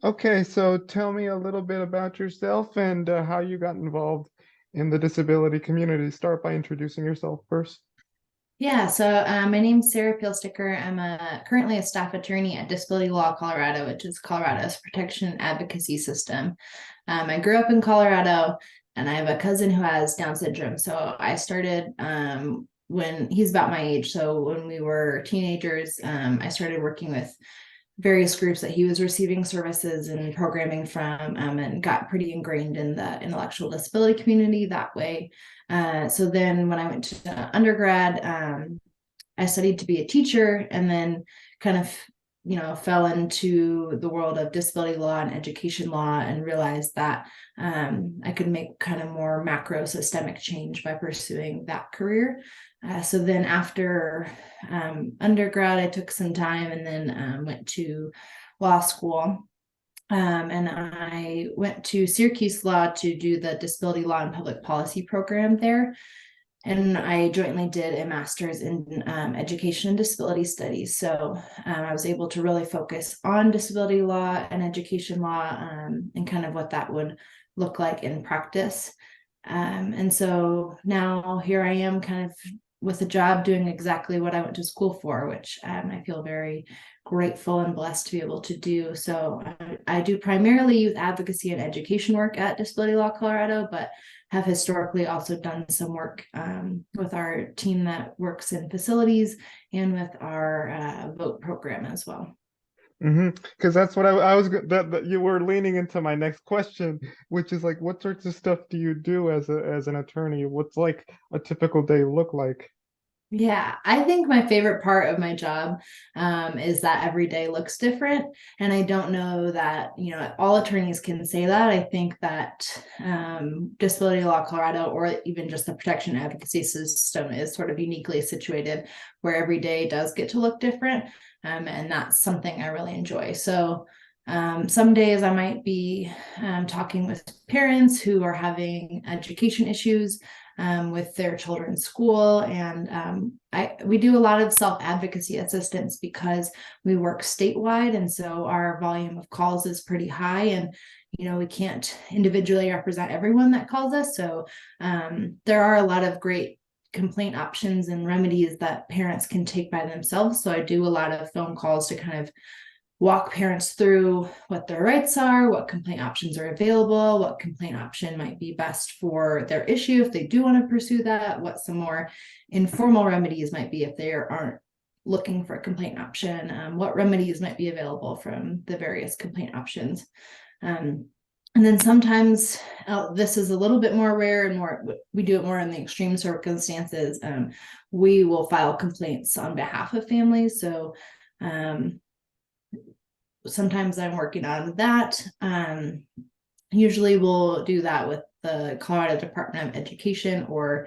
Okay, so tell me a little bit about yourself and how you got involved in the disability community. Start by introducing yourself first. Yeah, so my name's Sara Pielsticker. I'm currently a staff attorney at Disability Law Colorado, which is Colorado's protection and advocacy system. I grew up in Colorado, and I have a cousin who has Down syndrome. So I started when he's about my age. So when we were teenagers, I started working with various groups that he was receiving services and programming from, and got pretty ingrained in the intellectual disability community that way. So then when I went to undergrad, I studied to be a teacher, and then kind of fell into the world of disability law and education law, and realized that I could make kind of more macro systemic change by pursuing that career. So then after undergrad, I took some time and then went to law school. And I went to Syracuse Law to do the disability law and public policy program there. And I jointly did a master's in education and disability studies. So I was able to really focus on disability law and education law, and kind of what that would look like in practice. And so now here I am, kind of with a job doing exactly what I went to school for, which I feel very grateful and blessed to be able to do. So I do primarily youth advocacy and education work at Disability Law Colorado, but have historically also done some work with our team that works in facilities, and with our vote program as well. Because that's what I was that you were leaning into my next question, which is like, what sorts of stuff do you do as an attorney? What's like a typical day look like? Yeah, I think my favorite part of my job is that every day looks different. And I don't know that, all attorneys can say that. I think that Disability Law Colorado, or even just the protection advocacy system, is sort of uniquely situated where every day does get to look different. And that's something I really enjoy. So some days I might be talking with parents who are having education issues with their children's school. And we do a lot of self-advocacy assistance because we work statewide. And so our volume of calls is pretty high. And we can't individually represent everyone that calls us. So there are a lot of great complaint options and remedies that parents can take by themselves. So I do a lot of phone calls to kind of walk parents through what their rights are, what complaint options are available, what complaint option might be best for their issue if they do want to pursue that, what some more informal remedies might be if they aren't looking for a complaint option, what remedies might be available from the various complaint options. And then sometimes this is a little bit more rare, and more we do it more in the extreme circumstances. We will file complaints on behalf of families. So sometimes I'm working on that. Usually we'll do that with the Colorado Department of Education, or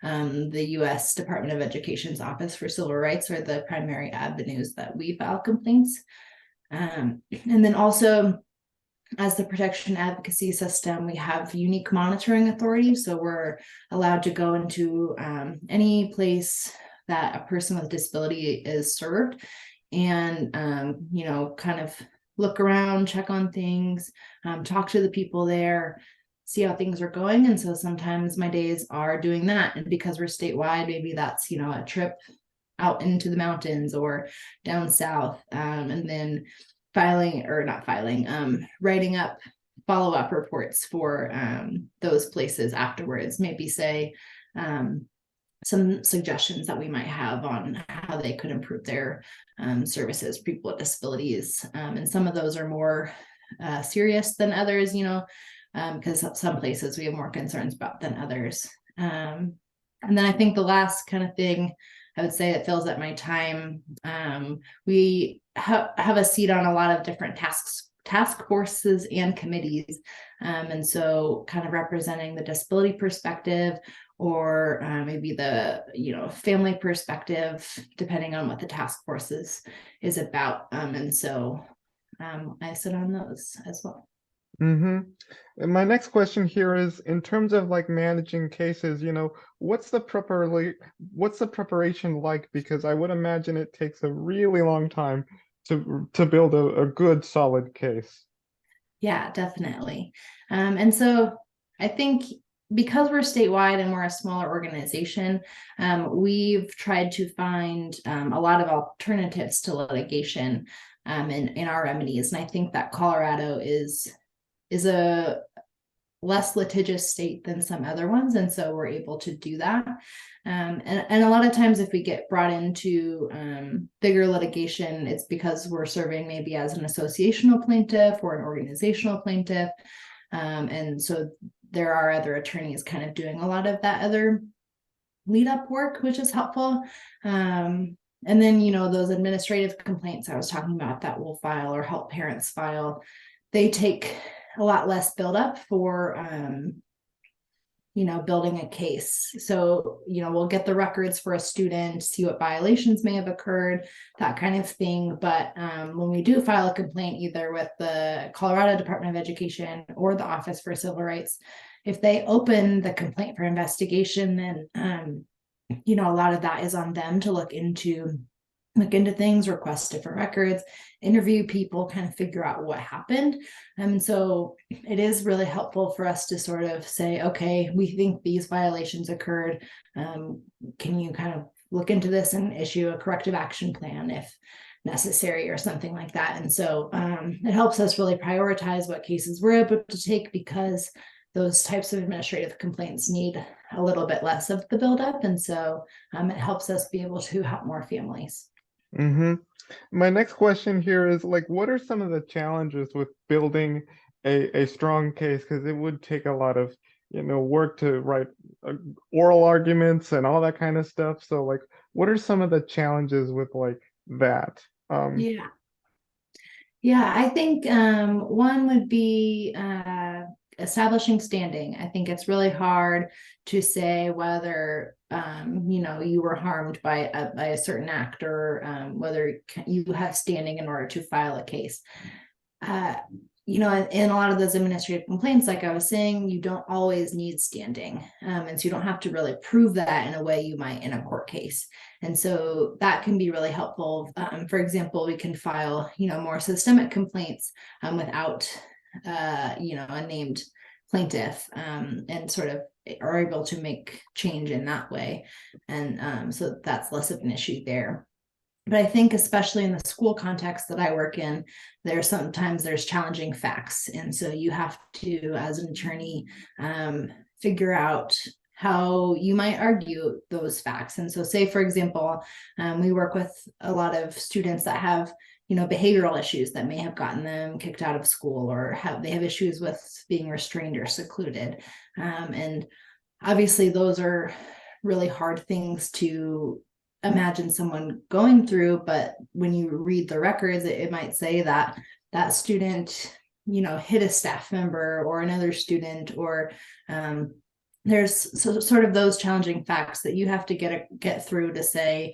the U.S. Department of Education's Office for Civil Rights, are the primary avenues that we file complaints. And then also, as the protection advocacy system, we have unique monitoring authority. So we're allowed to go into any place that a person with disability is served, and kind of look around, check on things, talk to the people there, see how things are going. And so sometimes my days are doing that, and because we're statewide, maybe that's a trip out into the mountains or down south, and then writing up follow-up reports for those places afterwards. Maybe say some suggestions that we might have on how they could improve their services for people with disabilities. And some of those are more serious than others, because some places we have more concerns about than others. And then I think the last kind of thing I would say that fills up my time, we have a seat on a lot of different task forces and committees. And so kind of representing the disability perspective, or maybe the family perspective, depending on what the task force is about. And so I sit on those as well. Mm-hmm. And my next question here is, in terms of like managing cases, what's the preparation like? Because I would imagine it takes a really long time to build a good solid case. Yeah, definitely. And so I think because we're statewide and we're a smaller organization, we've tried to find a lot of alternatives to litigation in our remedies. And I think that Colorado is a less litigious state than some other ones. And so we're able to do that. And a lot of times, if we get brought into bigger litigation, it's because we're serving maybe as an associational plaintiff or an organizational plaintiff. And so there are other attorneys kind of doing a lot of that other lead up work, which is helpful. And then, those administrative complaints I was talking about that we'll file or help parents file, they take a lot less buildup for building a case. So, we'll get the records for a student, see what violations may have occurred, that kind of thing. But when we do file a complaint, either with the Colorado Department of Education or the Office for Civil Rights, if they open the complaint for investigation, then a lot of that is on them to look into things, request different records, interview people, kind of figure out what happened. And so it is really helpful for us to sort of say, okay, we think these violations occurred. Can you kind of look into this and issue a corrective action plan if necessary or something like that? And so it helps us really prioritize what cases we're able to take, because those types of administrative complaints need a little bit less of the buildup. And so it helps us be able to help more families. Mm-hmm. My next question here is like, what are some of the challenges with building a strong case? Because it would take a lot of, work to write oral arguments and all that kind of stuff. So like, what are some of the challenges with like that? Yeah. Yeah, I think one would be establishing standing. I think it's really hard to say whether you were harmed by a certain act, or whether you have standing in order to file a case. In a lot of those administrative complaints, like I was saying, you don't always need standing. And so you don't have to really prove that in a way you might in a court case. And so that can be really helpful. For example, we can file, more systemic complaints without, a named plaintiff, and sort of are able to make change in that way. And so that's less of an issue there. But I think especially in the school context that I work in, there's challenging facts. And so you have to, as an attorney, figure out how you might argue those facts. And so say, for example, we work with a lot of students that have, behavioral issues that may have gotten them kicked out of school, or they have issues with being restrained or secluded. And obviously those are really hard things to imagine someone going through, but when you read the records, it might say that that student hit a staff member or another student, or there's sort of those challenging facts that you have to get through to say,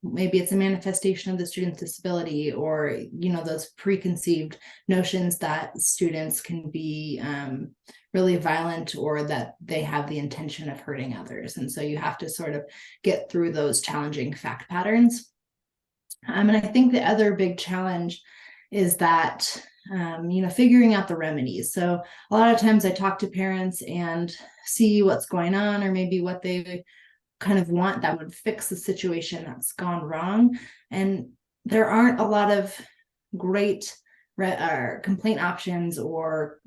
maybe it's a manifestation of the student's disability, or those preconceived notions that students can be really violent, or that they have the intention of hurting others. And so you have to sort of get through those challenging fact patterns. And I think the other big challenge is that figuring out the remedies. So a lot of times I talk to parents and see what's going on, or maybe what they kind of want that would fix the situation that's gone wrong. And there aren't a lot of great complaint options, or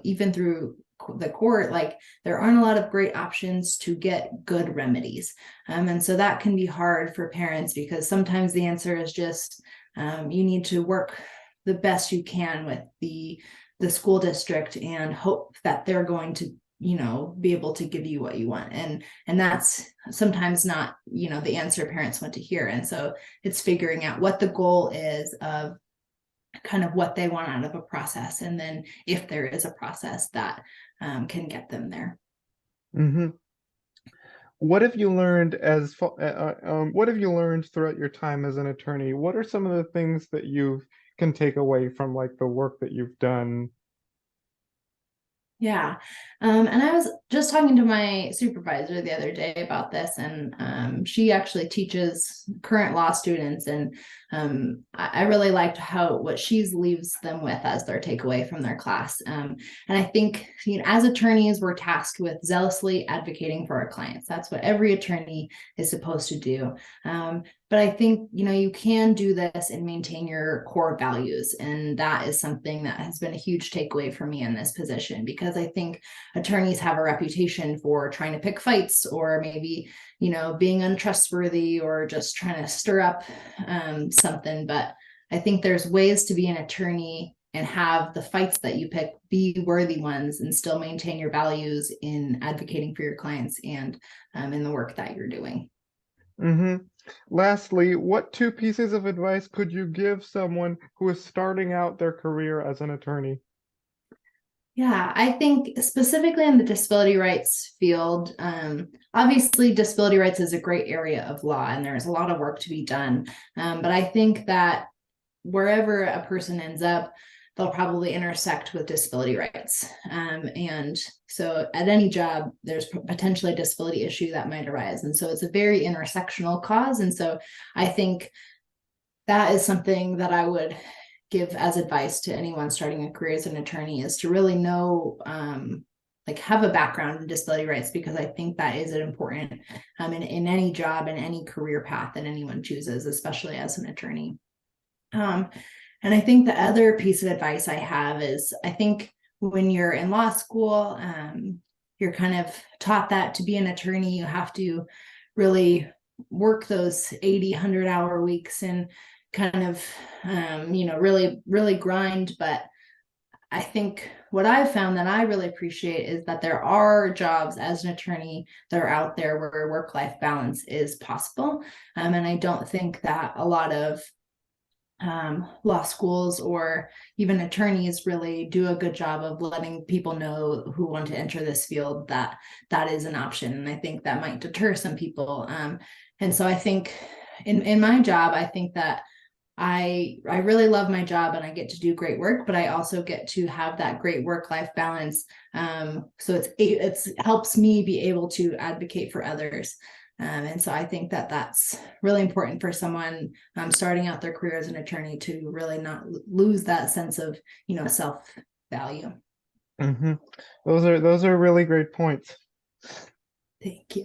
even through the court, like there aren't a lot of great options to get good remedies. And so that can be hard for parents, because sometimes the answer is just you need to work the best you can with the school district and hope that they're going to be able to give you what you want. And that's sometimes not the answer parents want to hear. And so it's figuring out what the goal is of kind of what they want out of a process, and then if there is a process that can get them there. Mm-hmm. What have you learned what have you learned throughout your time as an attorney? What are some of the things that you can take away from like the work that you've done? Yeah. And I was just talking to my supervisor the other day about this, and she actually teaches current law students. And I really liked what she leaves them with as their takeaway from their class. And I think, as attorneys, we're tasked with zealously advocating for our clients. That's what every attorney is supposed to do. But I think, you can do this and maintain your core values. And that is something that has been a huge takeaway for me in this position, because I think attorneys have a reputation for trying to pick fights, or maybe, being untrustworthy, or just trying to stir up something. But I think there's ways to be an attorney and have the fights that you pick be worthy ones, and still maintain your values in advocating for your clients and in the work that you're doing. Mm-hmm. Lastly, what two pieces of advice could you give someone who is starting out their career as an attorney? Yeah, I think specifically in the disability rights field, obviously disability rights is a great area of law and there's a lot of work to be done. But I think that wherever a person ends up, they'll probably intersect with disability rights. And so at any job, there's potentially a disability issue that might arise. And so it's a very intersectional cause. And so I think that is something that I would give as advice to anyone starting a career as an attorney, is to really know, have a background in disability rights, because I think that is important in any job and any career path that anyone chooses, especially as an attorney. And I think the other piece of advice I have is, I think when you're in law school, you're kind of taught that to be an attorney, you have to really work those 80, 100-hour weeks and kind of, really, really grind. But I think what I've found that I really appreciate is that there are jobs as an attorney that are out there where work-life balance is possible. And I don't think that a lot of law schools or even attorneys really do a good job of letting people know who want to enter this field that that is an option. And I think that might deter some people. And so I think in my job, I think that I really love my job and I get to do great work, but I also get to have that great work-life balance. So it's helps me be able to advocate for others. And so I think that that's really important for someone starting out their career as an attorney, to really not lose that sense of, self-value. Mm-hmm. Those are really great points. Thank you.